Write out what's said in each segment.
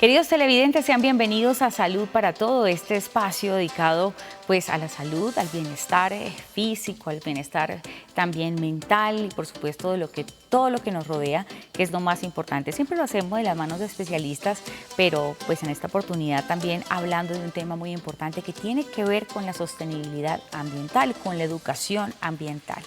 Queridos televidentes, sean bienvenidos a Salud para Todo, este espacio dedicado pues a la salud, al bienestar físico, al bienestar también mental y por supuesto todo lo que nos rodea, que es lo más importante. Siempre lo hacemos de las manos de especialistas, pero pues en esta oportunidad también hablando de un tema muy importante que tiene que ver con la sostenibilidad ambiental, con la educación ambiental.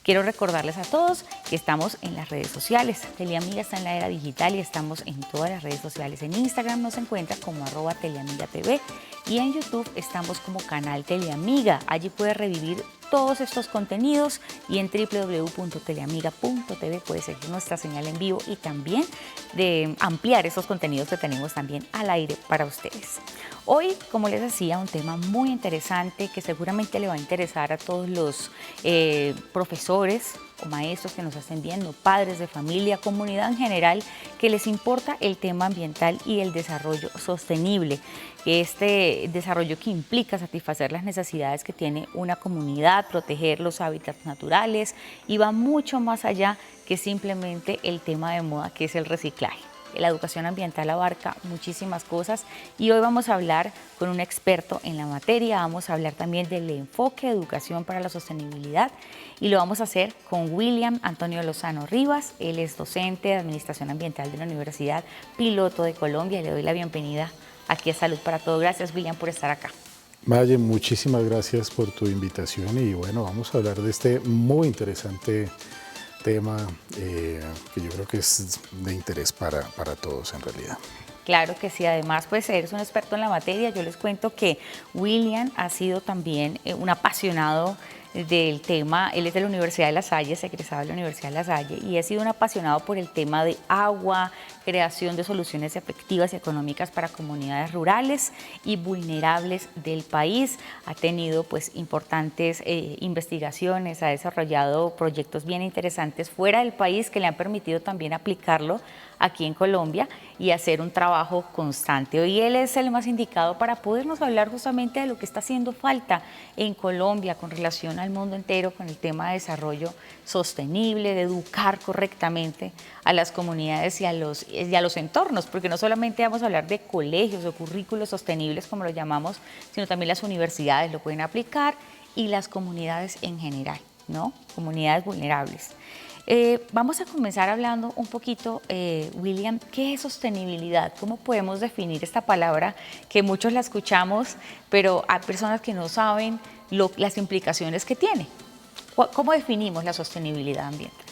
Quiero recordarles a todos que estamos en las redes sociales. Teleamiga está en la era digital y estamos en todas las redes sociales. En Instagram nos encuentra como @teleamigatv y en YouTube estamos como canal Teleamiga. Allí puede revivir todos estos contenidos y en www.teleamiga.tv puede seguir nuestra señal en vivo y también de ampliar esos contenidos que tenemos también al aire para ustedes. Hoy, como les decía, un tema muy interesante que seguramente le va a interesar a todos los profesores o maestros que nos estén viendo, padres de familia, comunidad en general, que les importa el tema ambiental y el desarrollo sostenible. Este desarrollo que implica satisfacer las necesidades que tiene una comunidad, proteger los hábitats naturales y va mucho más allá que simplemente el tema de moda que es el reciclaje. La educación ambiental abarca muchísimas cosas y hoy vamos a hablar con un experto en la materia, vamos a hablar también del enfoque de educación para la sostenibilidad y lo vamos a hacer con William Antonio Lozano Rivas. Él es docente de Administración Ambiental de la Universidad Piloto de Colombia y le doy la bienvenida aquí a Salud para Todo. Gracias, William, por estar acá. Maye, muchísimas gracias por tu invitación y bueno, vamos a hablar de este muy interesante tema que yo creo que es de interés para todos en realidad. Claro que sí, además pues eres un experto en la materia. Yo les cuento que William ha sido también un apasionado del tema. Él es de la Universidad de La Salle, es egresado de la Universidad de La Salle y ha sido un apasionado por el tema de agua, creación de soluciones efectivas y económicas para comunidades rurales y vulnerables del país. Ha tenido pues importantes investigaciones, ha desarrollado proyectos bien interesantes fuera del país que le han permitido también aplicarlo aquí en Colombia y hacer un trabajo constante. Hoy él es el más indicado para podernos hablar justamente de lo que está haciendo falta en Colombia con relación al mundo entero con el tema de desarrollo sostenible, de educar correctamente a las comunidades y a los entornos, porque no solamente vamos a hablar de colegios o currículos sostenibles como lo llamamos, sino también las universidades lo pueden aplicar y las comunidades en general, ¿no? Comunidades vulnerables. Vamos a comenzar hablando un poquito, William, ¿qué es sostenibilidad? ¿Cómo podemos definir esta palabra que muchos la escuchamos, pero hay personas que no saben las implicaciones que tiene? ¿Cómo definimos la sostenibilidad ambiental?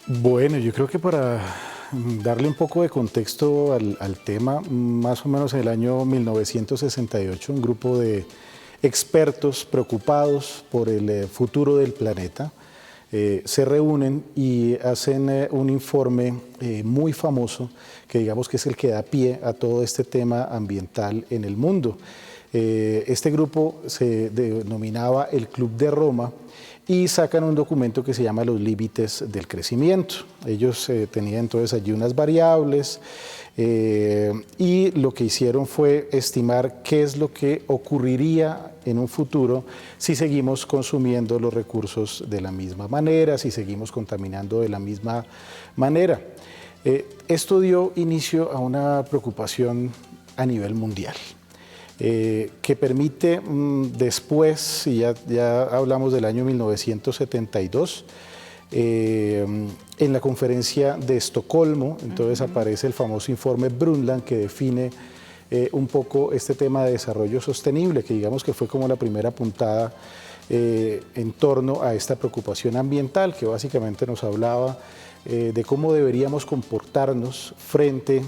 Bueno, yo creo que para darle un poco de contexto al tema, más o menos en el año 1968, un grupo de expertos preocupados por el futuro del planeta se reúnen y hacen un informe muy famoso que digamos que es el que da pie a todo este tema ambiental en el mundo. Este grupo se denominaba el Club de Roma y sacan un documento que se llama Los Límites del Crecimiento. Ellos tenían entonces allí unas variables y lo que hicieron fue estimar qué es lo que ocurriría en un futuro si seguimos consumiendo los recursos de la misma manera, si seguimos contaminando de la misma manera. Esto dio inicio a una preocupación a nivel mundial. Que permite después, y ya hablamos del año 1972, en la conferencia de Estocolmo, entonces aparece el famoso informe Brundtland que define un poco este tema de desarrollo sostenible, que digamos que fue como la primera puntada en torno a esta preocupación ambiental, que básicamente nos hablaba de cómo deberíamos comportarnos frente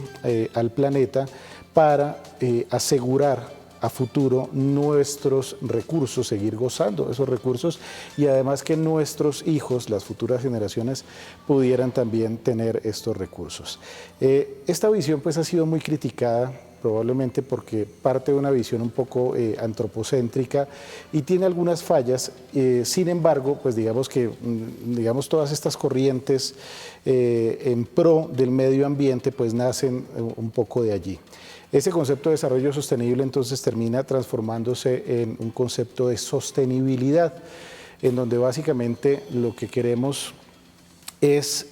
al planeta para asegurar a futuro nuestros recursos, seguir gozando de esos recursos y además que nuestros hijos, las futuras generaciones, pudieran también tener estos recursos. Esta visión pues ha sido muy criticada, probablemente porque parte de una visión un poco antropocéntrica y tiene algunas fallas. Sin embargo, pues digamos que todas estas corrientes en pro del medio ambiente pues nacen un poco de allí. Ese concepto de desarrollo sostenible entonces termina transformándose en un concepto de sostenibilidad, en donde básicamente lo que queremos es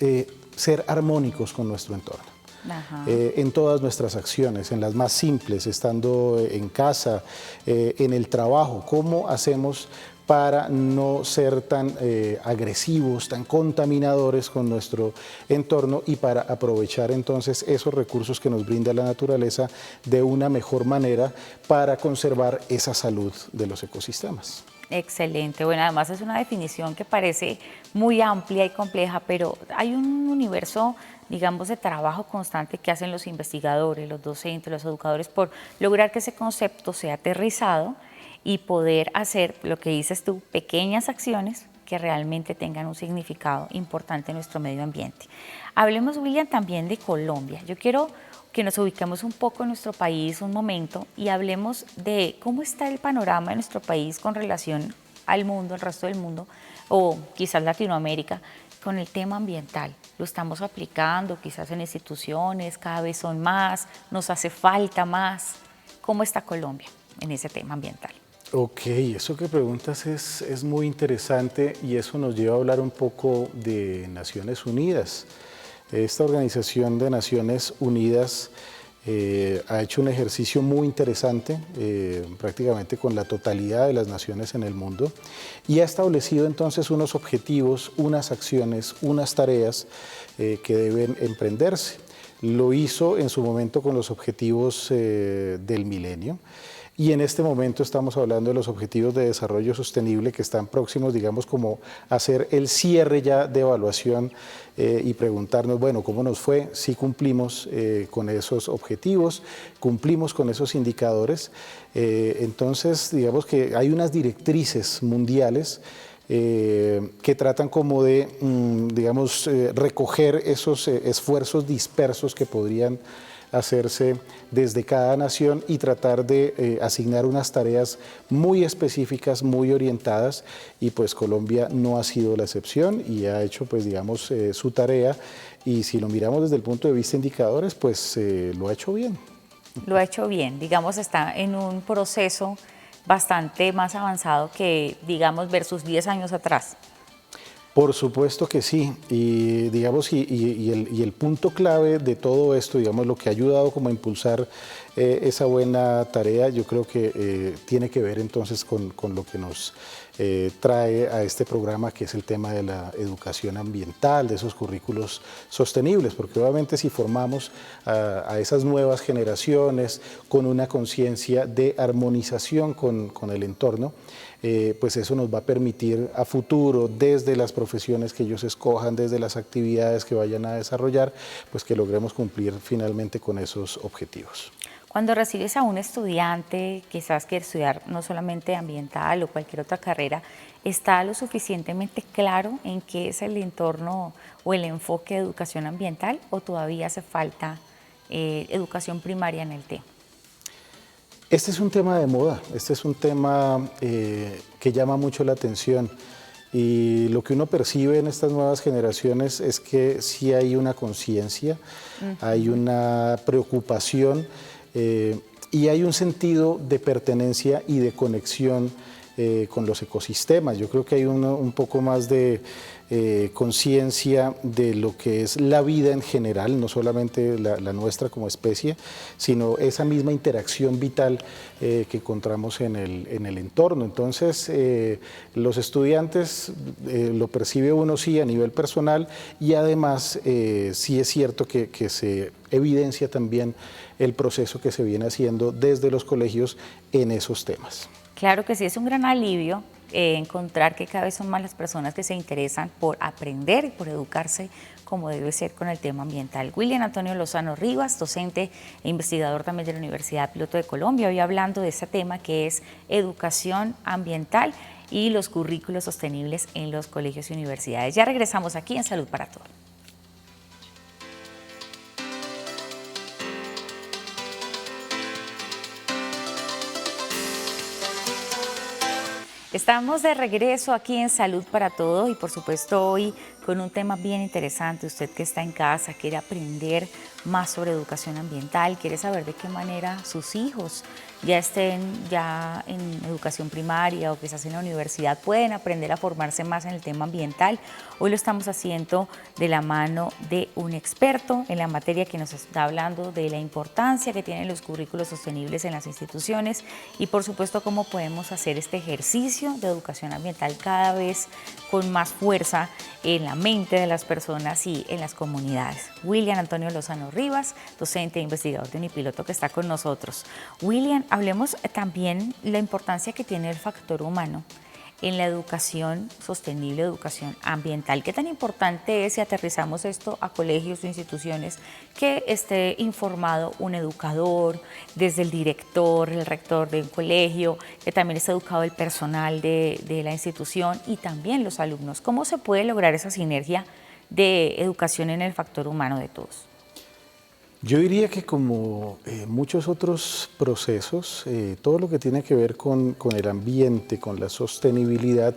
ser armónicos con nuestro entorno. Ajá. en todas nuestras acciones, en las más simples, estando en casa, en el trabajo. ¿Cómo hacemos para no ser tan agresivos, tan contaminadores con nuestro entorno y para aprovechar entonces esos recursos que nos brinda la naturaleza de una mejor manera para conservar esa salud de los ecosistemas? Excelente. Bueno, además es una definición que parece muy amplia y compleja, pero hay un universo, digamos, de trabajo constante que hacen los investigadores, los docentes, los educadores, por lograr que ese concepto sea aterrizado y poder hacer, lo que dices tú, pequeñas acciones que realmente tengan un significado importante en nuestro medio ambiente. Hablemos, William, también de Colombia. Yo quiero que nos ubiquemos un poco en nuestro país un momento y hablemos de cómo está el panorama de nuestro país con relación al mundo, al resto del mundo, o quizás Latinoamérica, con el tema ambiental. Lo estamos aplicando quizás en instituciones, cada vez son más, nos hace falta más. ¿Cómo está Colombia en ese tema ambiental? Ok, eso que preguntas es muy interesante y eso nos lleva a hablar un poco de Naciones Unidas. Esta Organización de Naciones Unidas ha hecho un ejercicio muy interesante, prácticamente con la totalidad de las naciones en el mundo, y ha establecido entonces unos objetivos, unas acciones, unas tareas que deben emprenderse. Lo hizo en su momento con los objetivos del milenio. Y en este momento estamos hablando de los objetivos de desarrollo sostenible que están próximos, digamos, como a hacer el cierre ya de evaluación y preguntarnos, bueno, ¿cómo nos fue? Si cumplimos con esos objetivos, cumplimos con esos indicadores. Entonces, digamos que hay unas directrices mundiales que tratan como de, digamos, recoger esos esfuerzos dispersos que podrían hacerse desde cada nación y tratar de asignar unas tareas muy específicas, muy orientadas, y pues Colombia no ha sido la excepción y ha hecho pues digamos su tarea, y si lo miramos desde el punto de vista de indicadores pues lo ha hecho bien. Lo ha hecho bien, digamos, está en un proceso bastante más avanzado que, digamos, versus 10 años atrás. Por supuesto que sí, y digamos, y el punto clave de todo esto, digamos, lo que ha ayudado como a impulsar esa buena tarea, yo creo que tiene que ver entonces con lo que nos trae a este programa, que es el tema de la educación ambiental, de esos currículos sostenibles, porque obviamente si formamos a esas nuevas generaciones con una conciencia de armonización con el entorno, pues eso nos va a permitir a futuro, desde las profesiones que ellos escojan, desde las actividades que vayan a desarrollar, pues que logremos cumplir finalmente con esos objetivos. Cuando recibes a un estudiante, quizás quiere estudiar no solamente ambiental o cualquier otra carrera, ¿está lo suficientemente claro en qué es el entorno o el enfoque de educación ambiental, o todavía hace falta educación primaria en el tema? Este es un tema de moda, este es un tema que llama mucho la atención, y lo que uno percibe en estas nuevas generaciones es que sí hay una conciencia, hay una preocupación y hay un sentido de pertenencia y de conexión con los ecosistemas. Yo creo que hay un poco más de conciencia de lo que es la vida en general, no solamente la nuestra como especie, sino esa misma interacción vital que encontramos en el entorno. Entonces, los estudiantes lo percibe uno sí a nivel personal, y además sí es cierto que se evidencia también el proceso que se viene haciendo desde los colegios en esos temas. Claro que sí, es un gran alivio encontrar que cada vez son más las personas que se interesan por aprender y por educarse como debe ser con el tema ambiental. William Antonio Lozano Rivas, docente e investigador también de la Universidad Piloto de Colombia, hoy hablando de este tema que es educación ambiental y los currículos sostenibles en los colegios y universidades. Ya regresamos aquí en Salud para Todos. Estamos de regreso aquí en Salud para Todos, y por supuesto hoy con un tema bien interesante. Usted que está en casa quiere aprender más sobre educación ambiental, quiere saber de qué manera sus hijos ya estén ya en educación primaria o quizás en la universidad, pueden aprender a formarse más en el tema ambiental. Hoy lo estamos haciendo de la mano de un experto en la materia que nos está hablando de la importancia que tienen los currículos sostenibles en las instituciones y por supuesto cómo podemos hacer este ejercicio de educación ambiental cada vez con más fuerza en la mente de las personas y en las comunidades. William Antonio Lozano Rivas, docente e investigador de Unipiloto, que está con nosotros. William, hablemos también la importancia que tiene el factor humano en la educación sostenible, educación ambiental. ¿Qué tan importante es, si aterrizamos esto a colegios o instituciones, que esté informado un educador, desde el director, el rector de un colegio, que también esté educado el personal de la institución y también los alumnos? ¿Cómo se puede lograr esa sinergia de educación en el factor humano de todos? Yo diría que como muchos otros procesos, todo lo que tiene que ver con el ambiente, con la sostenibilidad,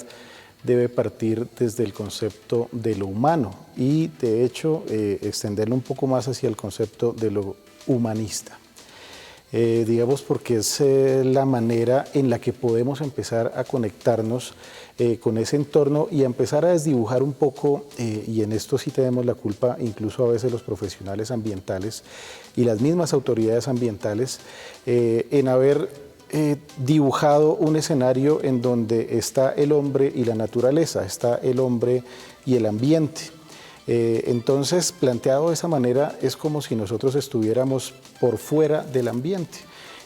debe partir desde el concepto de lo humano y de hecho extenderlo un poco más hacia el concepto de lo humanista. Digamos porque es la manera en la que podemos empezar a conectarnos con ese entorno y a empezar a desdibujar un poco, y en esto sí tenemos la culpa, incluso a veces los profesionales ambientales y las mismas autoridades ambientales, en haber dibujado un escenario en donde está el hombre y la naturaleza, está el hombre y el ambiente. Entonces, planteado de esa manera, es como si nosotros estuviéramos por fuera del ambiente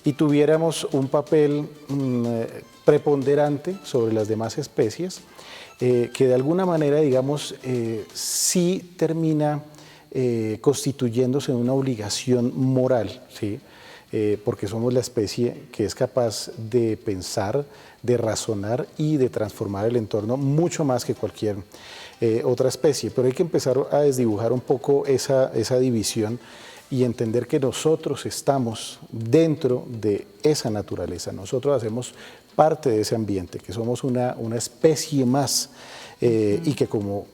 y tuviéramos un papel preponderante sobre las demás especies, que de alguna manera, digamos, sí termina constituyéndose en una obligación moral, ¿sí? Porque somos la especie que es capaz de pensar, de razonar y de transformar el entorno mucho más que cualquier otra especie. Pero hay que empezar a desdibujar un poco esa división y entender que nosotros estamos dentro de esa naturaleza, nosotros hacemos parte de ese ambiente, que somos una especie más y que como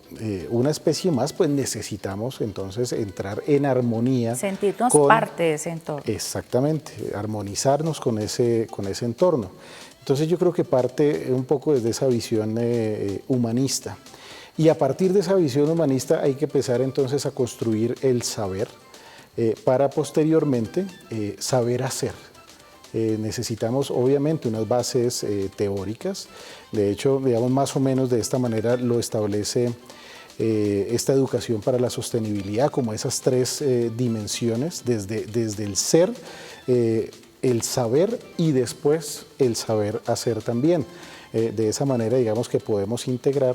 una especie más pues necesitamos entonces entrar en armonía. Sentirnos parte de ese entorno. Exactamente, armonizarnos con ese entorno. Entonces yo creo que parte un poco desde esa visión humanista y a partir de esa visión humanista hay que empezar entonces a construir el saber, para posteriormente saber hacer. Necesitamos obviamente unas bases teóricas, de hecho, digamos más o menos de esta manera lo establece esta educación para la sostenibilidad, como esas tres dimensiones, desde el ser, el saber y después el saber hacer también. De esa manera, digamos que podemos integrar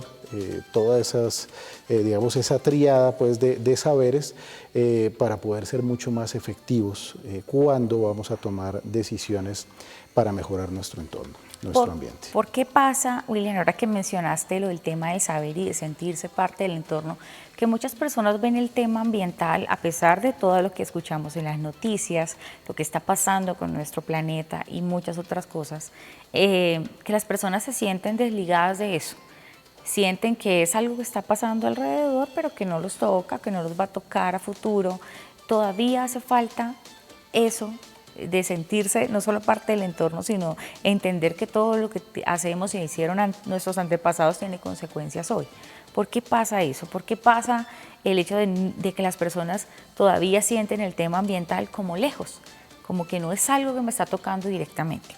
todas esas, digamos, esa tríada pues, de saberes para poder ser mucho más efectivos cuando vamos a tomar decisiones para mejorar nuestro entorno, nuestro ambiente. ¿Por qué pasa, William, ahora que mencionaste lo del tema de saber y de sentirse parte del entorno, que muchas personas ven el tema ambiental, a pesar de todo lo que escuchamos en las noticias, lo que está pasando con nuestro planeta y muchas otras cosas, que las personas se sienten desligadas de eso? Sienten que es algo que está pasando alrededor, pero que no los toca, que no los va a tocar a futuro. Todavía hace falta eso de sentirse no solo parte del entorno, sino entender que todo lo que hacemos y hicieron nuestros antepasados tiene consecuencias hoy. ¿Por qué pasa eso? ¿Por qué pasa el hecho de que las personas todavía sienten el tema ambiental como lejos, como que no es algo que me está tocando directamente?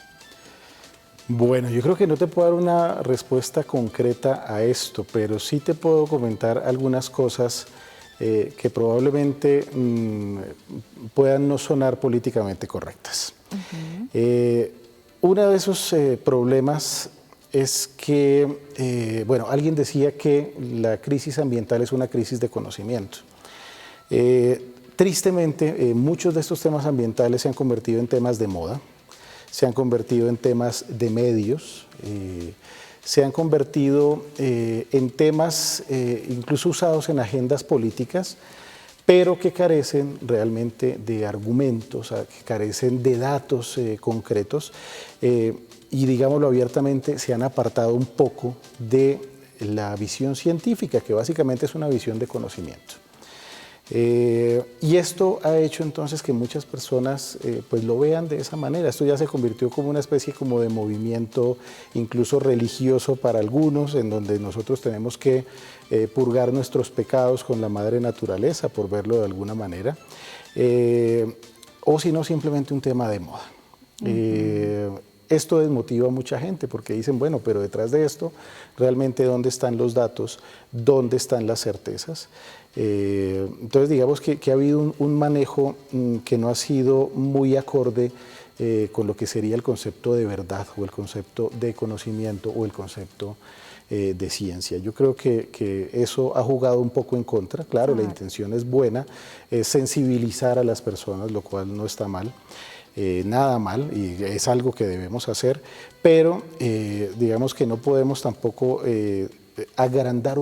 Bueno, yo creo que no te puedo dar una respuesta concreta a esto, pero sí te puedo comentar algunas cosas que probablemente puedan no sonar políticamente correctas. Uno de esos problemas es que, bueno, alguien decía que la crisis ambiental es una crisis de conocimiento. Tristemente, muchos de estos temas ambientales se han convertido en temas de moda, se han convertido en temas de medios, se han convertido en temas incluso usados en agendas políticas, pero que carecen realmente de argumentos, que carecen de datos concretos y digámoslo abiertamente, se han apartado un poco de la visión científica, que básicamente es una visión de conocimiento. Y esto ha hecho entonces que muchas personas pues lo vean de esa manera. Esto ya se convirtió como una especie como de movimiento incluso religioso para algunos, en donde nosotros tenemos que purgar nuestros pecados con la madre naturaleza, por verlo de alguna manera, o si no, simplemente un tema de moda. Esto desmotiva a mucha gente porque dicen, bueno, pero detrás de esto, realmente ¿dónde están los datos? ¿Dónde están las certezas? Entonces digamos que ha habido un manejo que no ha sido muy acorde con lo que sería el concepto de verdad o el concepto de conocimiento o el concepto de ciencia. Yo creo que eso ha jugado un poco en contra. Claro, la intención es buena, es sensibilizar a las personas, lo cual no está mal. Nada mal, y es algo que debemos hacer, pero digamos que no podemos tampoco agrandar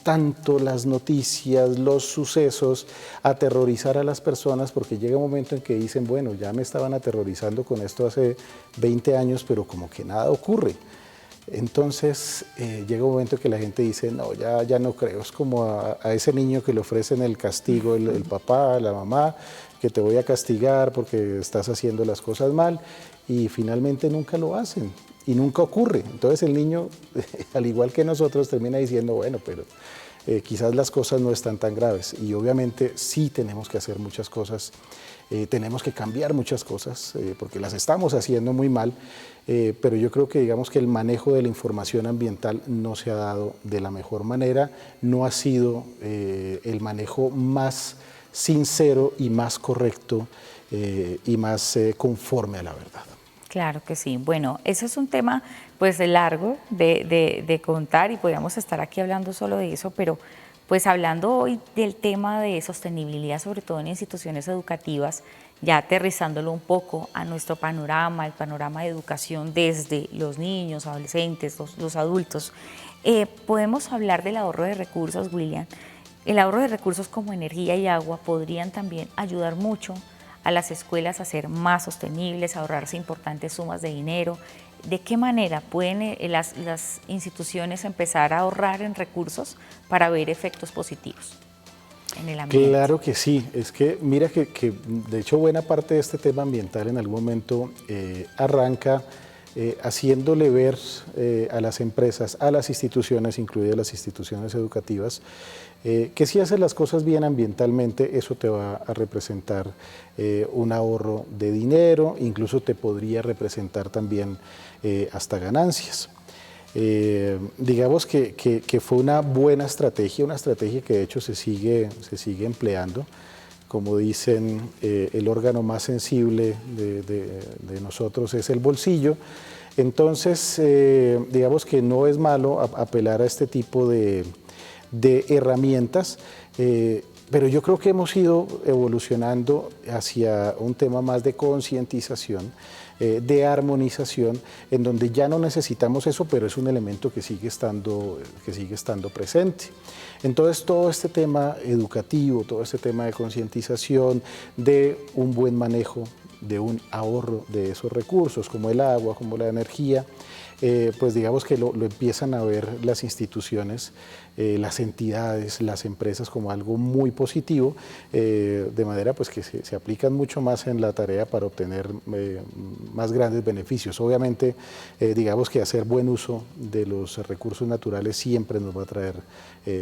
tanto las noticias, los sucesos, aterrorizar a las personas, porque llega un momento en que dicen, bueno, ya me estaban aterrorizando con esto hace 20 años, pero como que nada ocurre. Entonces llega un momento que la gente dice, no, ya no creo, es como a ese niño que le ofrecen el castigo, el papá, la mamá, que te voy a castigar porque estás haciendo las cosas mal, y finalmente nunca lo hacen y nunca ocurre. Entonces el niño, al igual que nosotros, termina diciendo, bueno, pero quizás las cosas no están tan graves, y obviamente sí tenemos que hacer muchas cosas. Tenemos que cambiar muchas cosas porque las estamos haciendo muy mal, pero yo creo que digamos que el manejo de la información ambiental no se ha dado de la mejor manera, no ha sido el manejo más sincero y más correcto y más conforme a la verdad. Claro que sí. Bueno, ese es un tema pues largo de contar, y podríamos estar aquí hablando solo de eso, pero pues hablando hoy del tema de sostenibilidad, sobre todo en instituciones educativas, ya aterrizándolo un poco a nuestro panorama, el panorama de educación desde los niños, adolescentes, los adultos, podemos hablar del ahorro de recursos, William. El ahorro de recursos como energía y agua podrían también ayudar mucho a las escuelas a ser más sostenibles, a ahorrarse importantes sumas de dinero. ¿De qué manera pueden las instituciones empezar a ahorrar en recursos para ver efectos positivos en el ambiente? Claro que sí, es que mira que de hecho buena parte de este tema ambiental en algún momento arranca haciéndole ver a las empresas, a las instituciones, incluidas las instituciones educativas, que si haces las cosas bien ambientalmente, eso te va a representar un ahorro de dinero, incluso te podría representar también hasta ganancias. Digamos que fue una buena estrategia, una estrategia que de hecho se sigue empleando. Como dicen, el órgano más sensible de nosotros es el bolsillo. Entonces, digamos que no es malo apelar a este tipo de herramientas, pero yo creo que hemos ido evolucionando hacia un tema más de concientización, de armonización, en donde ya no necesitamos eso, pero es un elemento que sigue estando presente. Entonces, todo este tema educativo, todo este tema de concientización, de un buen manejo, de un ahorro de esos recursos, como el agua, como la energía, pues digamos que lo empiezan a ver las instituciones, las entidades, las empresas como algo muy positivo, de manera pues que se aplican mucho más en la tarea para obtener más grandes beneficios. Obviamente, digamos que hacer buen uso de los recursos naturales siempre nos va a traer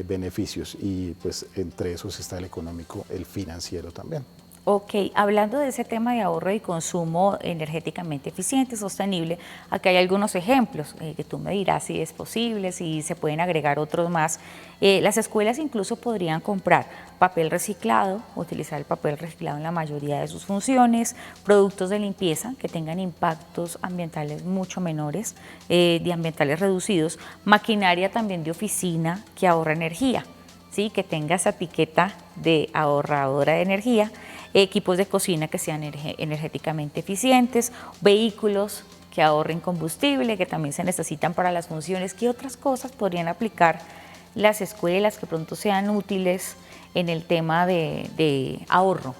beneficios, y pues entre esos está el económico, el financiero también. Ok, hablando de ese tema de ahorro y consumo energéticamente eficiente, sostenible, aquí hay algunos ejemplos que tú me dirás si es posible, si se pueden agregar otros más. Las escuelas incluso podrían comprar papel reciclado, utilizar el papel reciclado en la mayoría de sus funciones, productos de limpieza que tengan impactos ambientales mucho menores, de ambientales reducidos, maquinaria también de oficina que ahorra energía, ¿sí? Que tenga esa etiqueta de ahorradora de energía, equipos de cocina que sean energéticamente eficientes, vehículos que ahorren combustible, que también se necesitan para las funciones. ¿Qué otras cosas podrían aplicar las escuelas que pronto sean útiles en el tema de ahorro?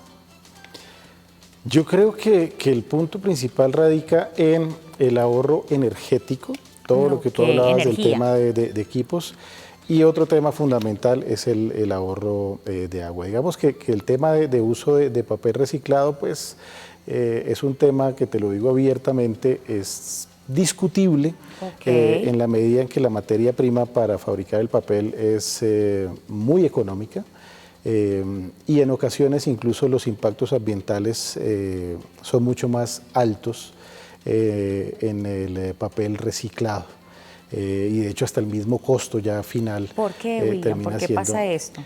Yo creo que el punto principal radica en el ahorro energético, todo lo que tú hablabas del tema de equipos. Y otro tema fundamental es el ahorro de agua. Digamos que el tema de uso de papel reciclado, pues es un tema que, te lo digo abiertamente, es discutible en la medida en que la materia prima para fabricar el papel es muy económica. Y en ocasiones incluso los impactos ambientales son mucho más altos en el papel reciclado. Y de hecho hasta el mismo costo ya final. ¿Por qué, William? Termina ¿Por qué siendo, pasa esto?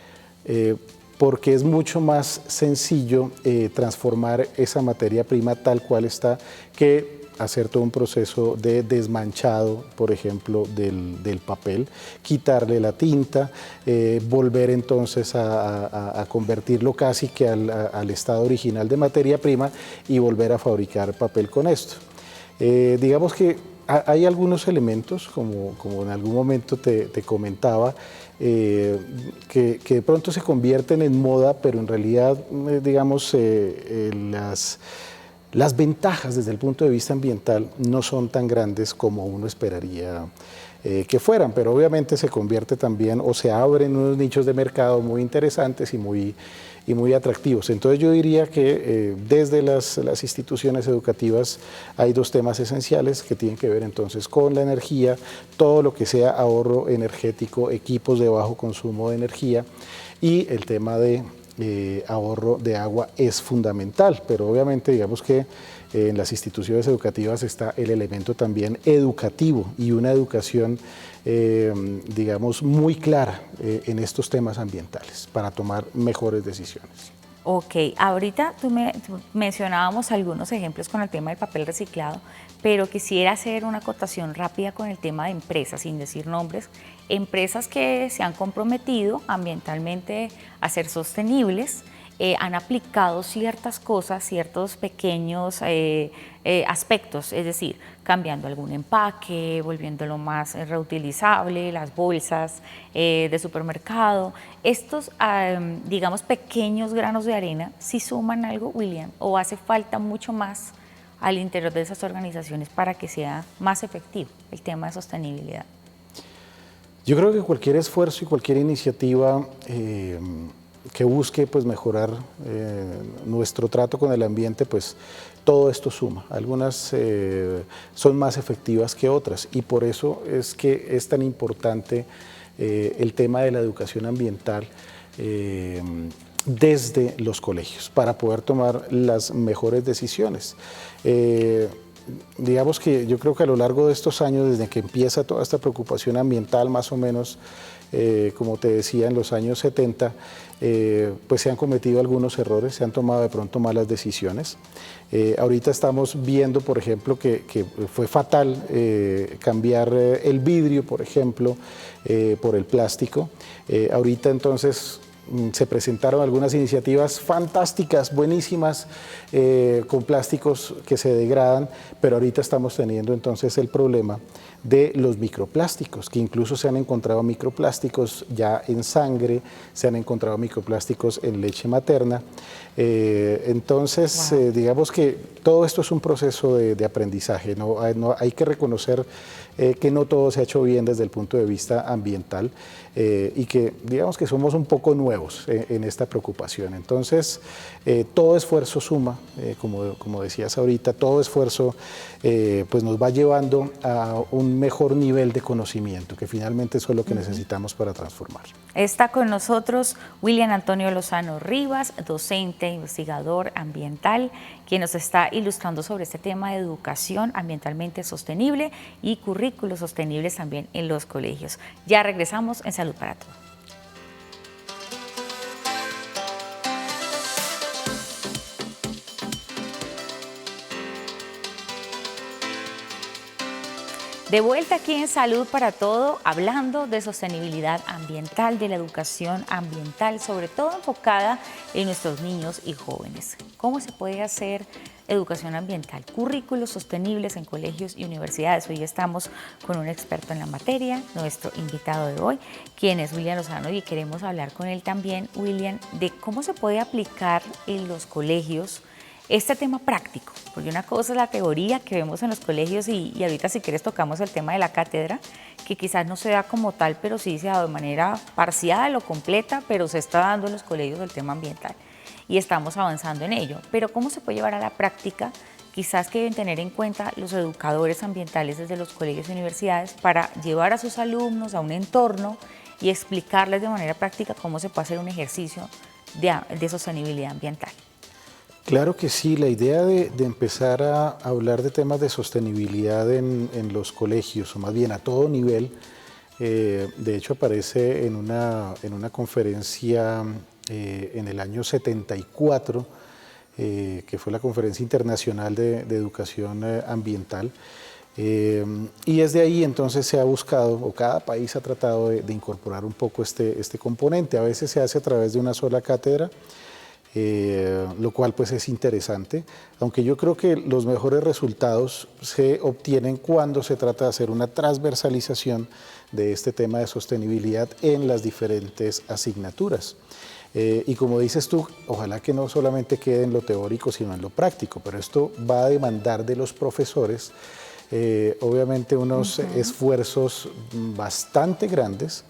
porque es mucho más sencillo transformar esa materia prima tal cual está que hacer todo un proceso de desmanchado, por ejemplo, del papel, quitarle la tinta, volver entonces a convertirlo casi que al estado original de materia prima y volver a fabricar papel con esto. Digamos que hay algunos elementos, como en algún momento te comentaba, que de pronto se convierten en moda, pero en realidad, digamos, las ventajas desde el punto de vista ambiental no son tan grandes como uno esperaría que fueran, pero obviamente se convierte también o se abren unos nichos de mercado muy interesantes y muy atractivos. Entonces yo diría que desde las instituciones educativas hay dos temas esenciales que tienen que ver entonces con la energía, todo lo que sea ahorro energético, equipos de bajo consumo de energía, y el tema de ahorro de agua es fundamental, pero obviamente digamos que en las instituciones educativas está el elemento también educativo y una educación digamos muy clara en estos temas ambientales para tomar mejores decisiones. Ok, ahorita tú mencionábamos algunos ejemplos con el tema del papel reciclado, pero quisiera hacer una acotación rápida con el tema de empresas, sin decir nombres, empresas que se han comprometido ambientalmente a ser sostenibles, han aplicado ciertas cosas, ciertos pequeños aspectos, es decir, cambiando algún empaque, volviéndolo más reutilizable, las bolsas de supermercado. Estos, digamos, pequeños granos de arena, ¿sí suman algo, William? ¿O hace falta mucho más al interior de esas organizaciones para que sea más efectivo el tema de sostenibilidad? Yo creo que cualquier esfuerzo y cualquier iniciativa que busque pues, mejorar nuestro trato con el ambiente, pues todo esto suma. Algunas son más efectivas que otras y por eso es que es tan importante el tema de la educación ambiental desde los colegios para poder tomar las mejores decisiones. Digamos que yo creo que a lo largo de estos años, desde que empieza toda esta preocupación ambiental, más o menos, como te decía, en los años 70, pues se han cometido algunos errores, se han tomado de pronto malas decisiones. Ahorita estamos viendo, por ejemplo, que fue fatal cambiar el vidrio, por ejemplo, por el plástico. Ahorita entonces se presentaron algunas iniciativas fantásticas, buenísimas, con plásticos que se degradan, pero ahorita estamos teniendo entonces el problema de los microplásticos, que incluso se han encontrado microplásticos ya en sangre, se han encontrado microplásticos en leche materna. Entonces, digamos que todo esto es un proceso de aprendizaje, ¿no? Hay que reconocer que no todo se ha hecho bien desde el punto de vista ambiental y que digamos que somos un poco nuevos en esta preocupación. Entonces, todo esfuerzo suma, como decías ahorita, todo esfuerzo pues nos va llevando a un mejor nivel de conocimiento, que finalmente eso es lo que necesitamos para transformar. Está con nosotros William Antonio Lozano Rivas, docente, investigador ambiental, quien nos está ilustrando sobre este tema de educación ambientalmente sostenible y currículos sostenibles también en los colegios. Ya regresamos en Salud para Todos. De vuelta aquí en Salud para Todo, hablando de sostenibilidad ambiental, de la educación ambiental, sobre todo enfocada en nuestros niños y jóvenes. ¿Cómo se puede hacer educación ambiental? Currículos sostenibles en colegios y universidades. Hoy estamos con un experto en la materia, nuestro invitado de hoy, quien es William Lozano, y queremos hablar con él también, William, de cómo se puede aplicar en los colegios este tema práctico, porque una cosa es la teoría que vemos en los colegios y ahorita si quieres tocamos el tema de la cátedra, que quizás no se da como tal, pero sí se da de manera parcial o completa, pero se está dando en los colegios el tema ambiental y estamos avanzando en ello. Pero ¿cómo se puede llevar a la práctica? Quizás que deben tener en cuenta los educadores ambientales desde los colegios y universidades para llevar a sus alumnos a un entorno y explicarles de manera práctica cómo se puede hacer un ejercicio de sostenibilidad ambiental. Claro que sí, la idea de empezar a hablar de temas de sostenibilidad en los colegios, o más bien a todo nivel, de hecho aparece en una conferencia en el año 74, que fue la Conferencia Internacional de Educación Ambiental, y desde ahí entonces se ha buscado, o cada país ha tratado de incorporar un poco este componente. A veces se hace a través de una sola cátedra, lo cual pues es interesante, aunque yo creo que los mejores resultados se obtienen cuando se trata de hacer una transversalización de este tema de sostenibilidad en las diferentes asignaturas. Y como dices tú, ojalá que no solamente quede en lo teórico, sino en lo práctico, pero esto va a demandar de los profesores obviamente unos esfuerzos bastante grandes.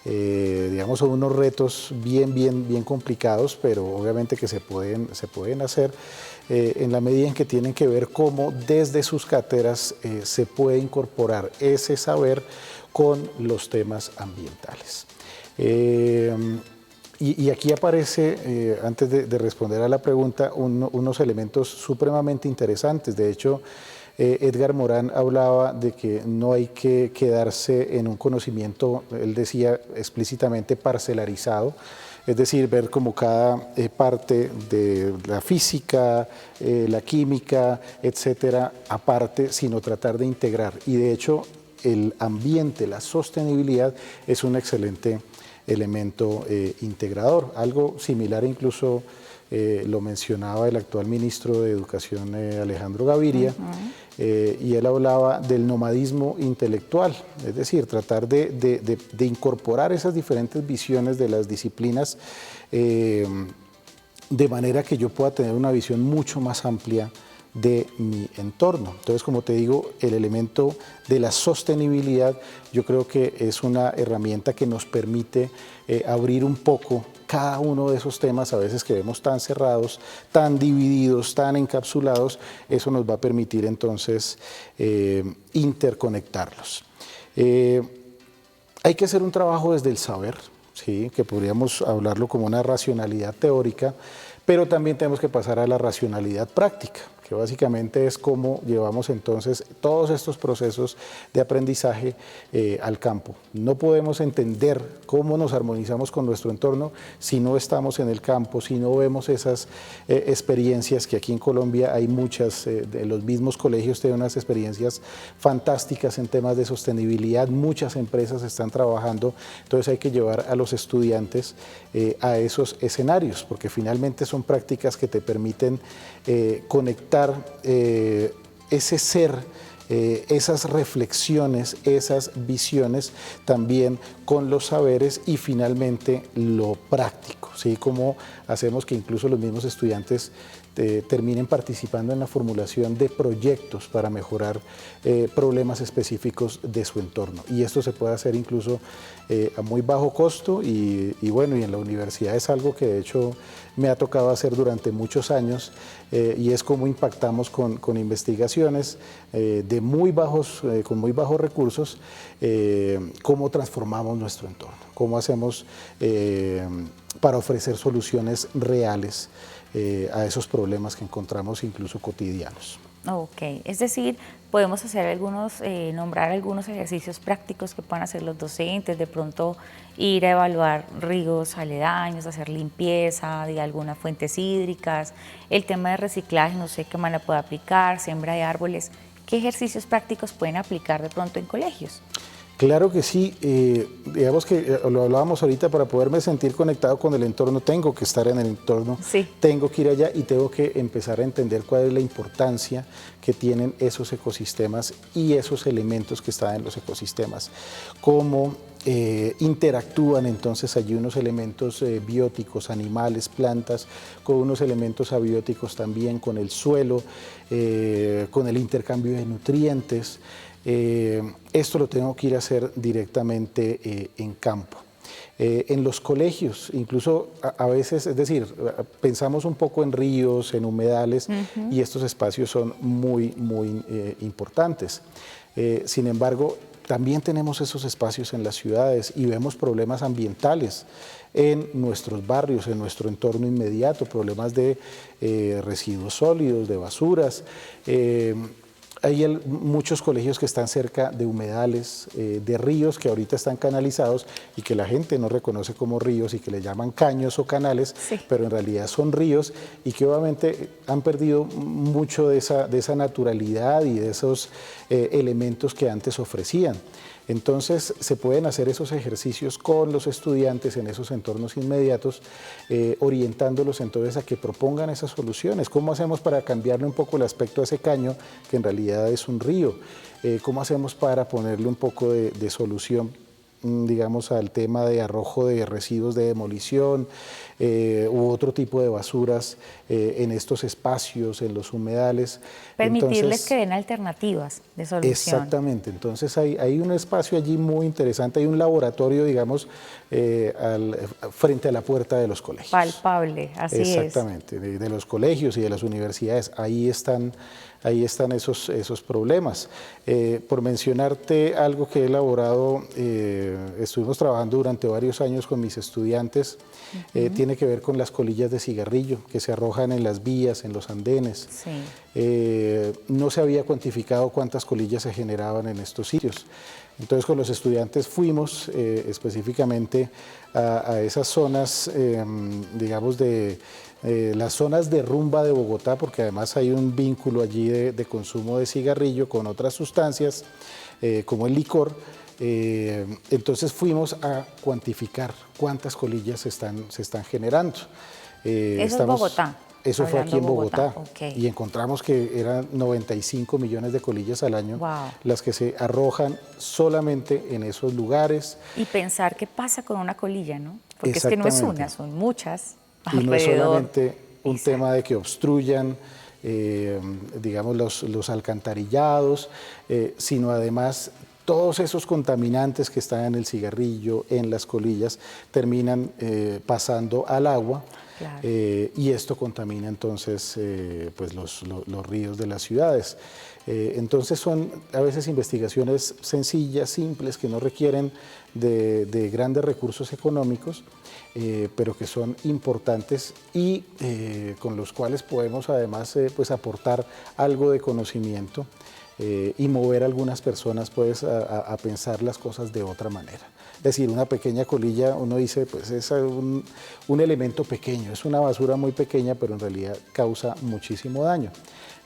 Digamos, son unos retos bien complicados, pero obviamente que se pueden hacer en la medida en que tienen que ver cómo desde sus cátedras se puede incorporar ese saber con los temas ambientales. Y aquí aparece, antes de responder a la pregunta, unos elementos supremamente interesantes. De hecho, Edgar Morán hablaba de que no hay que quedarse en un conocimiento, él decía explícitamente parcelarizado, es decir, ver como cada parte de la física, la química, etcétera, aparte, sino tratar de integrar. Y de hecho, el ambiente, la sostenibilidad es un excelente elemento integrador. Algo similar incluso lo mencionaba el actual ministro de Educación, Alejandro Gaviria, y él hablaba del nomadismo intelectual, es decir, tratar de incorporar esas diferentes visiones de las disciplinas de manera que yo pueda tener una visión mucho más amplia de mi entorno. Entonces, como te digo, el elemento de la sostenibilidad yo creo que es una herramienta que nos permite abrir un poco cada uno de esos temas, a veces que vemos tan cerrados, tan divididos, tan encapsulados. Eso nos va a permitir entonces interconectarlos. Hay que hacer un trabajo desde el saber, ¿sí? Que podríamos hablarlo como una racionalidad teórica, pero también tenemos que pasar a la racionalidad práctica, que básicamente es cómo llevamos entonces todos estos procesos de aprendizaje al campo. No podemos entender cómo nos armonizamos con nuestro entorno si no estamos en el campo, si no vemos esas experiencias que aquí en Colombia hay muchas, de los mismos colegios tienen unas experiencias fantásticas en temas de sostenibilidad, muchas empresas están trabajando, entonces hay que llevar a los estudiantes a esos escenarios, porque finalmente son prácticas que te permiten conectar ese ser, esas reflexiones, esas visiones también con los saberes y finalmente lo práctico, ¿sí? Cómo hacemos que incluso los mismos estudiantes terminen participando en la formulación de proyectos para mejorar problemas específicos de su entorno. Y esto se puede hacer incluso a muy bajo costo y bueno, y en la universidad es algo que de hecho me ha tocado hacer durante muchos años y es cómo impactamos con investigaciones de con muy bajos recursos, cómo transformamos nuestro entorno, cómo hacemos para ofrecer soluciones reales a esos problemas que encontramos incluso cotidianos. Ok, es decir, podemos hacer nombrar algunos ejercicios prácticos que puedan hacer los docentes, de pronto ir a evaluar ríos aledaños, hacer limpieza de algunas fuentes hídricas, el tema de reciclaje, no sé qué manera puede aplicar, siembra de árboles. ¿Qué ejercicios prácticos pueden aplicar de pronto en colegios? Claro que sí, digamos que lo hablábamos ahorita, para poderme sentir conectado con el entorno tengo que estar en el entorno, sí. Tengo que ir allá y tengo que empezar a entender cuál es la importancia que tienen esos ecosistemas y esos elementos que están en los ecosistemas, como interactúan entonces allí unos elementos bióticos, animales, plantas, con unos elementos abióticos también, con el suelo, con el intercambio de nutrientes. Esto lo tengo que ir a hacer directamente en campo. En los colegios, incluso a veces, es decir, pensamos un poco en ríos, en humedales, y estos espacios son muy importantes. Sin embargo, también tenemos esos espacios en las ciudades y vemos problemas ambientales en nuestros barrios, en nuestro entorno inmediato, problemas de residuos sólidos, de basuras. Hay muchos colegios que están cerca de humedales, de ríos que ahorita están canalizados y que la gente no reconoce como ríos y que le llaman caños o canales, sí, pero en realidad son ríos y que obviamente han perdido mucho de esa naturalidad y de esos elementos que antes ofrecían. Entonces se pueden hacer esos ejercicios con los estudiantes en esos entornos inmediatos, orientándolos entonces a que propongan esas soluciones. ¿Cómo hacemos para cambiarle un poco el aspecto a ese caño, que en realidad es un río? ¿Cómo hacemos para ponerle un poco de solución, digamos, al tema de arrojo de residuos de demolición u otro tipo de basuras en estos espacios, en los humedales? Permitirles entonces, que den alternativas de solución. Exactamente, entonces hay un espacio allí muy interesante, hay un laboratorio, digamos, frente a la puerta de los colegios. Palpable, así es. Exactamente, de los colegios y de las universidades, ahí están esos problemas. Por mencionarte algo que he elaborado, estuvimos trabajando durante varios años con mis estudiantes, tiene que ver con las colillas de cigarrillo que se arrojan en las vías, en los andenes. Sí. No se había cuantificado cuántas colillas se generaban en estos sitios. Entonces con los estudiantes fuimos específicamente a esas zonas, digamos, las zonas de rumba de Bogotá, porque además hay un vínculo allí de consumo de cigarrillo con otras sustancias, como el licor. Entonces fuimos a cuantificar cuántas colillas se están generando. Eso es Bogotá. Eso fue aquí en Bogotá. Okay. Y encontramos que eran 95 millones de colillas al año, wow, las que se arrojan solamente en esos lugares. Y pensar qué pasa con una colilla, ¿no? Porque es que no es una, son muchas. Y no es solamente un tema de que obstruyan, digamos, los alcantarillados, sino además todos esos contaminantes que están en el cigarrillo, en las colillas, terminan pasando al agua. Claro. Y esto contamina entonces pues los ríos de las ciudades. Entonces son a veces investigaciones sencillas, simples, que no requieren de grandes recursos económicos, pero que son importantes y con los cuales podemos además pues aportar algo de conocimiento y mover a algunas personas pues a pensar las cosas de otra manera. Es decir, una pequeña colilla, uno dice, pues es un elemento pequeño, es una basura muy pequeña, pero en realidad causa muchísimo daño.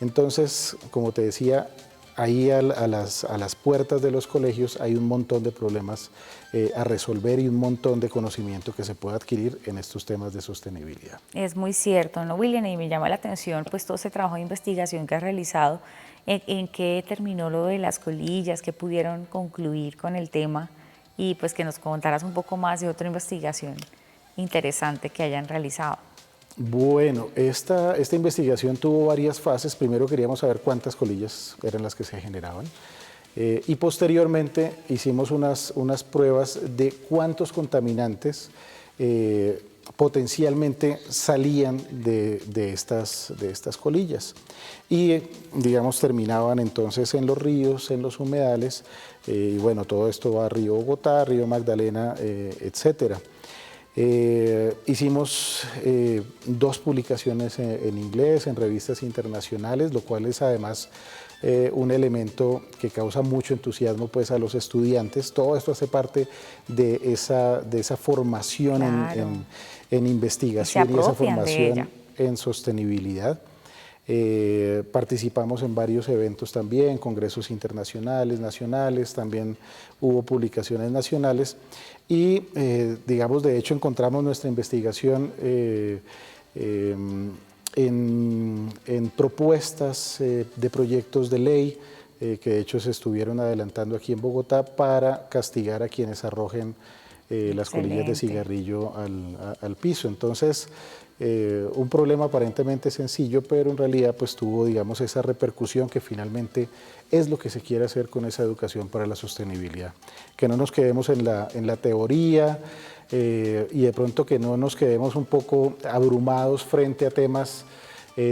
Entonces, como te decía, ahí a las puertas de los colegios hay un montón de problemas a resolver y un montón de conocimiento que se puede adquirir en estos temas de sostenibilidad. Es muy cierto, ¿no, William? Y me llama la atención pues todo ese trabajo de investigación que has realizado. ¿En qué terminó lo de las colillas? ¿Qué pudieron concluir con el tema? Y pues que nos contaras un poco más de otra investigación interesante que hayan realizado. Bueno, esta investigación tuvo varias fases. Primero queríamos saber cuántas colillas eran las que se generaban. Y posteriormente hicimos unas pruebas de cuántos contaminantes potencialmente salían de estas colillas. Y, digamos, terminaban entonces en los ríos, en los humedales, y bueno, todo esto va a Río Bogotá, Río Magdalena, etcétera. Hicimos 2 publicaciones en inglés, en revistas internacionales, lo cual es además un elemento que causa mucho entusiasmo pues, a los estudiantes. Todo esto hace parte de esa formación, claro, en investigación y esa formación en sostenibilidad. Participamos en varios eventos también, congresos internacionales, nacionales, también hubo publicaciones nacionales y, digamos, de hecho encontramos nuestra investigación en propuestas de proyectos de ley que de hecho se estuvieron adelantando aquí en Bogotá para castigar a quienes arrojen las colillas de cigarrillo al piso. Entonces, un problema aparentemente sencillo, pero en realidad pues tuvo, digamos, esa repercusión que finalmente es lo que se quiere hacer con esa educación para la sostenibilidad. Que no nos quedemos en la teoría y de pronto que no nos quedemos un poco abrumados frente a temas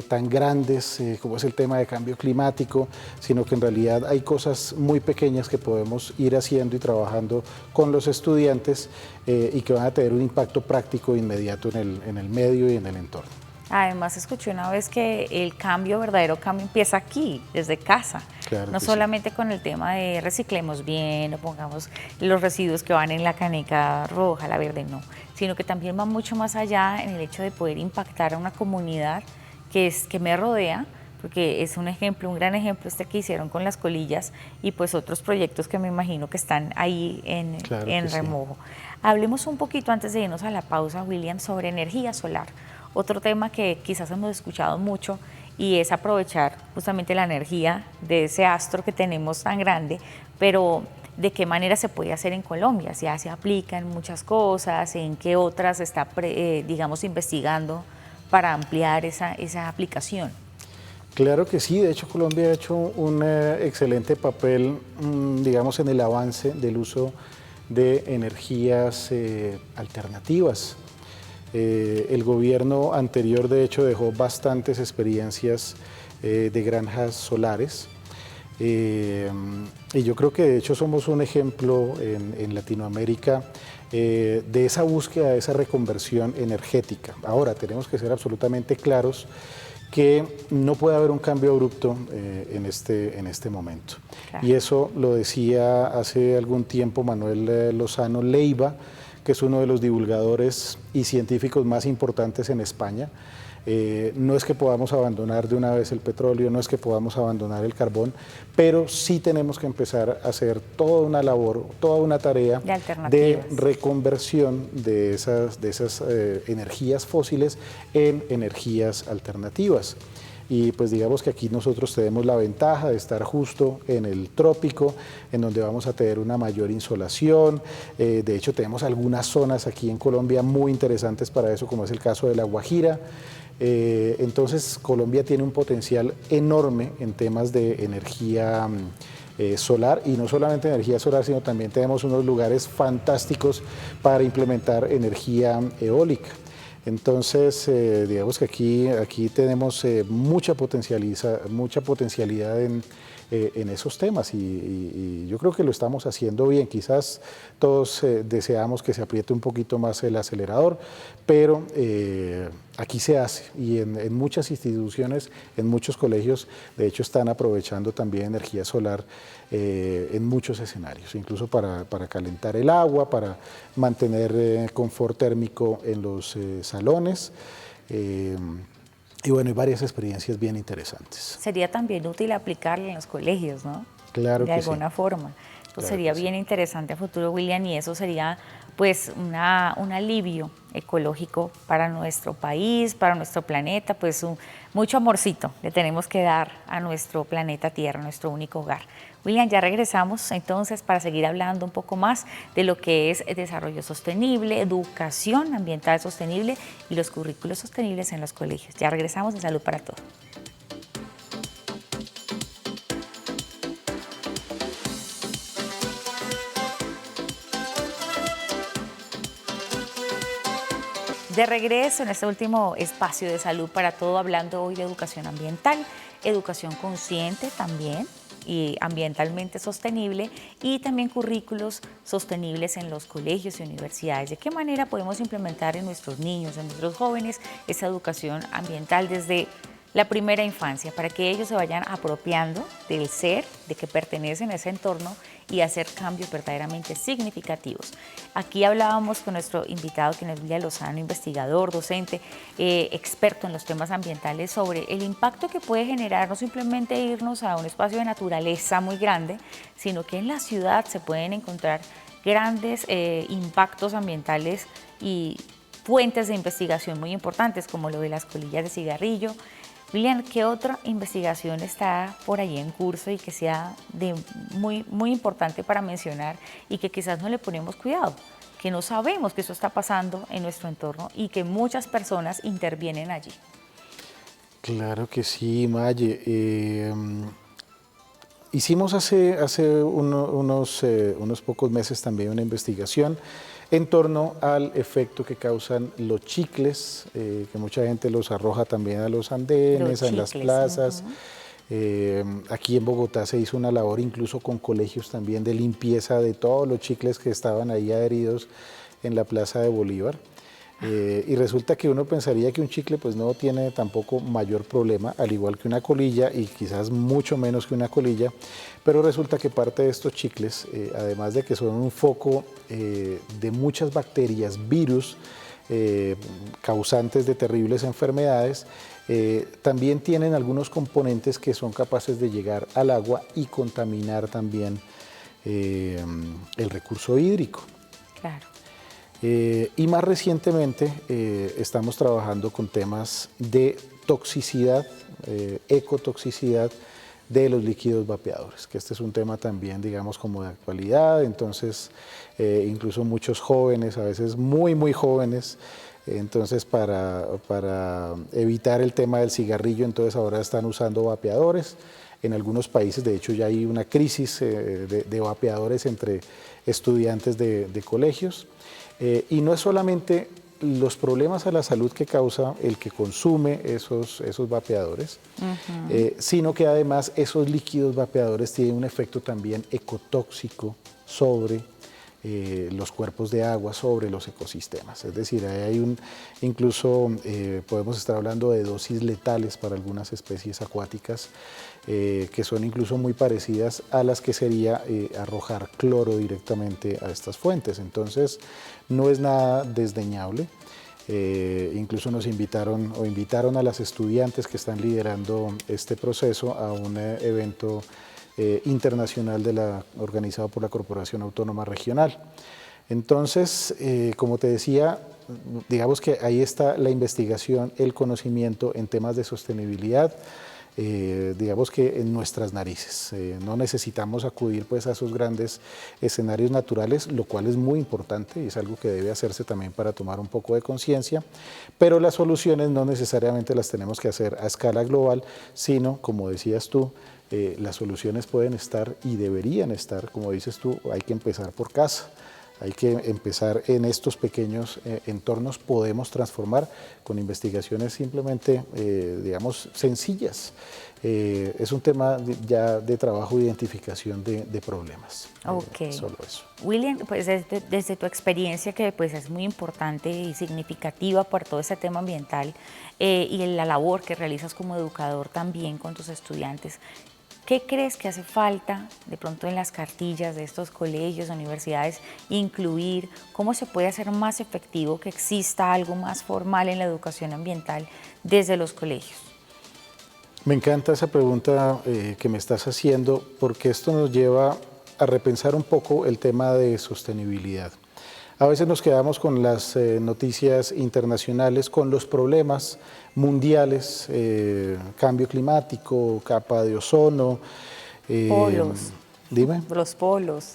tan grandes como es el tema de cambio climático, sino que en realidad hay cosas muy pequeñas que podemos ir haciendo y trabajando con los estudiantes y que van a tener un impacto práctico e inmediato en el medio y en el entorno. Además, escuché una vez que el cambio, verdadero cambio, empieza aquí, desde casa. Claro No que solamente con el tema de reciclemos bien o pongamos los residuos que van en la caneca roja, la verde, no, sino que también va mucho más allá en el hecho de poder impactar a una comunidad que me rodea, porque es un ejemplo, un gran ejemplo este que hicieron con las colillas y pues otros proyectos que me imagino que están ahí en remojo. Sí. Hablemos un poquito antes de irnos a la pausa, William, sobre energía solar. Otro tema que quizás hemos escuchado mucho y es aprovechar justamente la energía de ese astro que tenemos tan grande, pero ¿de qué manera se puede hacer en Colombia? Ya se aplican muchas cosas, ¿en qué otras se está, digamos, investigando para ampliar esa aplicación? Claro que sí, de hecho Colombia ha hecho un excelente papel, digamos, en el avance del uso de energías alternativas. El gobierno anterior, de hecho, dejó bastantes experiencias de granjas solares. Y yo creo que de hecho somos un ejemplo en Latinoamérica de esa búsqueda, de esa reconversión energética. Ahora, tenemos que ser absolutamente claros que no puede haber un cambio abrupto en este momento. Claro. Y eso lo decía hace algún tiempo Manuel Lozano Leiva, que es uno de los divulgadores y científicos más importantes en España. No es que podamos abandonar de una vez el petróleo, no es que podamos abandonar el carbón, pero sí tenemos que empezar a hacer toda una labor, toda una tarea de reconversión de esas energías fósiles en energías alternativas. Y pues digamos que aquí nosotros tenemos la ventaja de estar justo en el trópico, en donde vamos a tener una mayor insolación. De hecho, tenemos algunas zonas aquí en Colombia muy interesantes para eso, como es el caso de La Guajira. Entonces, Colombia tiene un potencial enorme en temas de energía solar, y no solamente energía solar, sino también tenemos unos lugares fantásticos para implementar energía eólica. Entonces, digamos que aquí tenemos mucha potencialidad en esos temas y yo creo que lo estamos haciendo bien. Quizás todos deseamos que se apriete un poquito más el acelerador, pero aquí se hace y en muchas instituciones, en muchos colegios, de hecho están aprovechando también energía solar en muchos escenarios, incluso para calentar el agua, para mantener confort térmico en los salones. Y bueno, hay varias experiencias bien interesantes. Sería también útil aplicarlo en los colegios, ¿no? Claro que sí. De alguna forma. Eso sería bien interesante a futuro, William, y eso sería pues un alivio ecológico para nuestro país, para nuestro planeta, pues mucho amorcito le tenemos que dar a nuestro planeta Tierra, nuestro único hogar. William, ya regresamos entonces para seguir hablando un poco más de lo que es desarrollo sostenible, educación ambiental sostenible y los currículos sostenibles en los colegios. Ya regresamos en Salud para Todos. De regreso en este último espacio de Salud para Todo, hablando hoy de educación ambiental, educación consciente también y ambientalmente sostenible, y también currículos sostenibles en los colegios y universidades. ¿De qué manera podemos implementar en nuestros niños, en nuestros jóvenes, esa educación ambiental desde la primera infancia, para que ellos se vayan apropiando del ser, de que pertenecen a ese entorno y hacer cambios verdaderamente significativos? Aquí hablábamos con nuestro invitado, quien es William Lozano, investigador, docente, experto en los temas ambientales, sobre el impacto que puede generar no simplemente irnos a un espacio de naturaleza muy grande, sino que en la ciudad se pueden encontrar grandes impactos ambientales y fuentes de investigación muy importantes, como lo de las colillas de cigarrillo, William, ¿qué otra investigación está por ahí en curso y que sea muy importante para mencionar y que quizás no le ponemos cuidado? Que no sabemos que eso está pasando en nuestro entorno y que muchas personas intervienen allí. Claro que sí, Maye. Hicimos hace unos pocos meses también una investigación en torno al efecto que causan los chicles, que mucha gente los arroja también a los andenes, en las plazas. Aquí en Bogotá se hizo una labor incluso con colegios también de limpieza de todos los chicles que estaban ahí adheridos en la Plaza de Bolívar. Y resulta que uno pensaría que un chicle pues no tiene tampoco mayor problema, al igual que una colilla y quizás mucho menos que una colilla, pero resulta que parte de estos chicles, además de que son un foco de muchas bacterias, virus, causantes de terribles enfermedades, también tienen algunos componentes que son capaces de llegar al agua y contaminar también el recurso hídrico. Claro. Y más recientemente estamos trabajando con temas de toxicidad, ecotoxicidad de los líquidos vapeadores, que este es un tema también, digamos, como de actualidad. Entonces, incluso muchos jóvenes, a veces muy jóvenes, entonces para evitar el tema del cigarrillo, entonces ahora están usando vapeadores. En algunos países, de hecho, ya hay una crisis de vapeadores entre estudiantes de colegios. Y no es solamente los problemas a la salud que causa el que consume esos vapeadores, sino que además esos líquidos vapeadores tienen un efecto también ecotóxico sobre los cuerpos de agua, sobre los ecosistemas. Es decir, incluso podemos estar hablando de dosis letales para algunas especies acuáticas que son incluso muy parecidas a las que sería arrojar cloro directamente a estas fuentes. Entonces, no es nada desdeñable. Incluso nos invitaron a las estudiantes que están liderando este proceso a un evento internacional organizado por la Corporación Autónoma Regional. Entonces, como te decía, digamos que ahí está la investigación, el conocimiento en temas de sostenibilidad, digamos que en nuestras narices. No necesitamos acudir pues a esos grandes escenarios naturales, lo cual es muy importante y es algo que debe hacerse también para tomar un poco de conciencia, pero las soluciones no necesariamente las tenemos que hacer a escala global, sino, como decías tú, las soluciones pueden estar y deberían estar, como dices tú, hay que empezar por casa. Hay que empezar en estos pequeños entornos, podemos transformar con investigaciones simplemente, digamos, sencillas. Es un tema ya de trabajo de identificación de problemas. Ok. Solo eso. William, pues desde tu experiencia, que pues es muy importante y significativa por todo ese tema ambiental y la labor que realizas como educador también con tus estudiantes, ¿qué crees que hace falta de pronto en las cartillas de estos colegios, universidades, incluir? ¿Cómo se puede hacer más efectivo que exista algo más formal en la educación ambiental desde los colegios? Me encanta esa pregunta que me estás haciendo, porque esto nos lleva a repensar un poco el tema de sostenibilidad. A veces nos quedamos con las noticias internacionales, con los problemas mundiales, cambio climático, capa de ozono. Polos. Dime. Los polos.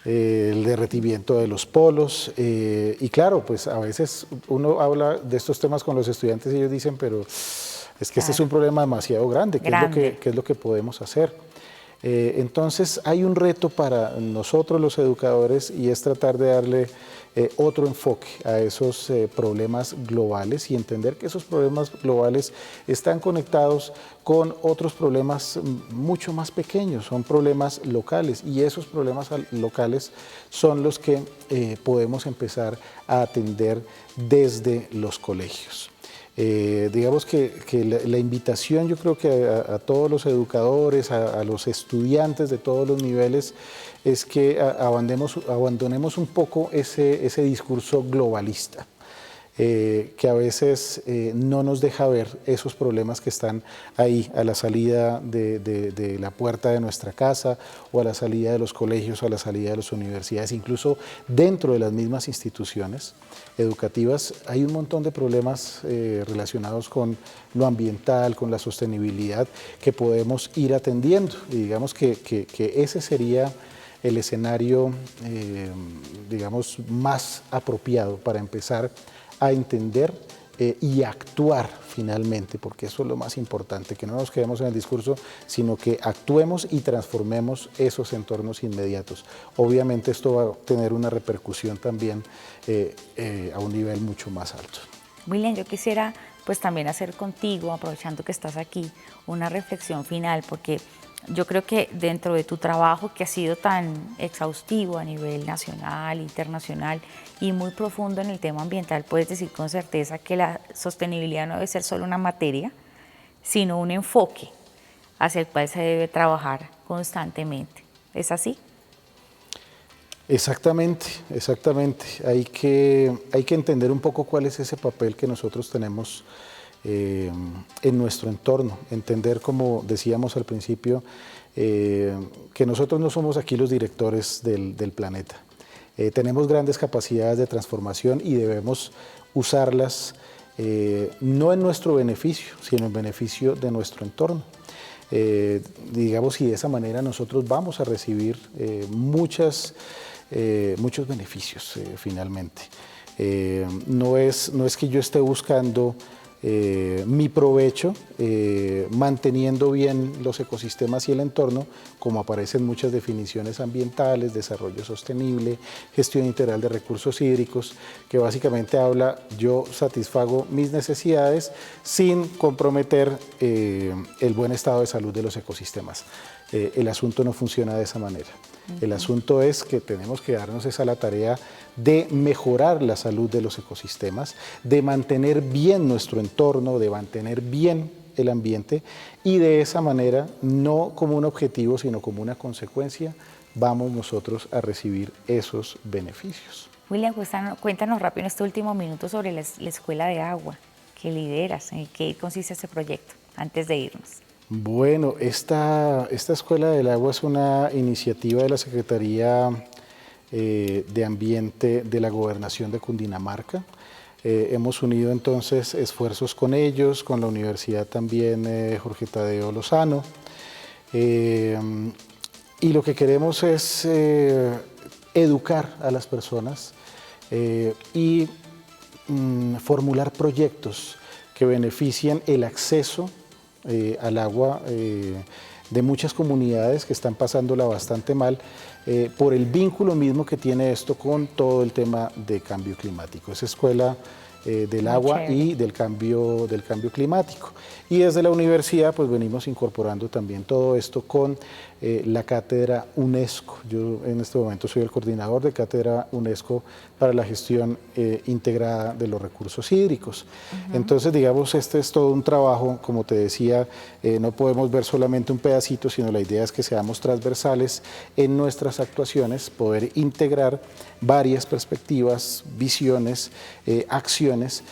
El derretimiento de los polos. Y claro, pues a veces uno habla de estos temas con los estudiantes y ellos dicen, pero es que este es un problema demasiado grande, ¿qué es lo que podemos hacer? Entonces hay un reto para nosotros los educadores y es tratar de darle otro enfoque a esos problemas globales y entender que esos problemas globales están conectados con otros problemas mucho más pequeños, son problemas locales y esos problemas locales son los que podemos empezar a atender desde los colegios. Digamos que la invitación, yo creo que a todos los educadores, a los estudiantes de todos los niveles, es que abandonemos un poco ese discurso globalista. que a veces no nos deja ver esos problemas que están ahí a la salida de la puerta de nuestra casa o a la salida de los colegios o a la salida de las universidades, incluso dentro de las mismas instituciones educativas. Hay un montón de problemas relacionados con lo ambiental, con la sostenibilidad que podemos ir atendiendo, y digamos que ese sería el escenario digamos más apropiado para empezar a entender y actuar finalmente, porque eso es lo más importante, que no nos quedemos en el discurso, sino que actuemos y transformemos esos entornos inmediatos. Obviamente esto va a tener una repercusión también a un nivel mucho más alto. William, yo quisiera pues también hacer contigo, aprovechando que estás aquí, una reflexión final, porque yo creo que dentro de tu trabajo, que ha sido tan exhaustivo a nivel nacional, internacional y muy profundo en el tema ambiental, puedes decir con certeza que la sostenibilidad no debe ser solo una materia, sino un enfoque hacia el cual se debe trabajar constantemente. ¿Es así? Exactamente, exactamente. Hay que entender un poco cuál es ese papel que nosotros tenemos en nuestro entorno, entender, como decíamos al principio, que nosotros no somos aquí los directores del planeta. Tenemos grandes capacidades de transformación y debemos usarlas no en nuestro beneficio, sino en beneficio de nuestro entorno. Digamos, y de esa manera nosotros vamos a recibir muchos beneficios finalmente. No es que yo esté buscando mi provecho, manteniendo bien los ecosistemas y el entorno, como aparecen muchas definiciones ambientales, desarrollo sostenible, gestión integral de recursos hídricos, que básicamente habla, yo satisfago mis necesidades sin comprometer el buen estado de salud de los ecosistemas. El asunto no funciona de esa manera. El asunto es que tenemos que darnos esa la tarea de mejorar la salud de los ecosistemas, de mantener bien nuestro entorno, de mantener bien el ambiente, y de esa manera, no como un objetivo, sino como una consecuencia, vamos nosotros a recibir esos beneficios. William, cuéntanos rápido en este último minuto sobre la Escuela de Agua que lideras, en qué consiste ese proyecto, antes de irnos. Bueno, esta Escuela del Agua es una iniciativa de la Secretaría de Ambiente de la Gobernación de Cundinamarca. Hemos unido entonces esfuerzos con ellos, con la Universidad también Jorge Tadeo Lozano, y lo que queremos es educar a las personas y formular proyectos que beneficien el acceso al agua de muchas comunidades que están pasándola bastante mal por el vínculo mismo que tiene esto con todo el tema de cambio climático. Es escuela del agua y del cambio climático. Y desde la universidad pues venimos incorporando también todo esto con la cátedra UNESCO. Yo en este momento soy el coordinador de cátedra UNESCO para la gestión integrada de los recursos hídricos. Entonces, digamos, este es todo un trabajo, como te decía, no podemos ver solamente un pedacito, sino la idea es que seamos transversales en nuestras actuaciones, poder integrar varias perspectivas, visiones, acciones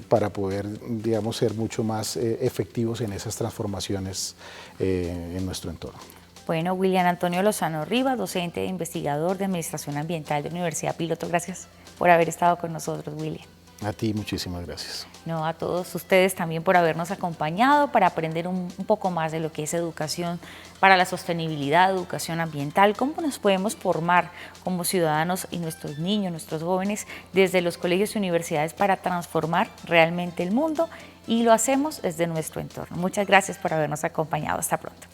para poder, digamos, ser mucho más efectivos en esas transformaciones en nuestro entorno. Bueno, William Antonio Lozano Rivas, docente e investigador de Administración Ambiental de Universidad Piloto, gracias por haber estado con nosotros, William. A ti muchísimas gracias. No, a todos ustedes también por habernos acompañado para aprender un poco más de lo que es educación para la sostenibilidad, educación ambiental, cómo nos podemos formar como ciudadanos y nuestros niños, nuestros jóvenes desde los colegios y universidades para transformar realmente el mundo, y lo hacemos desde nuestro entorno. Muchas gracias por habernos acompañado. Hasta pronto.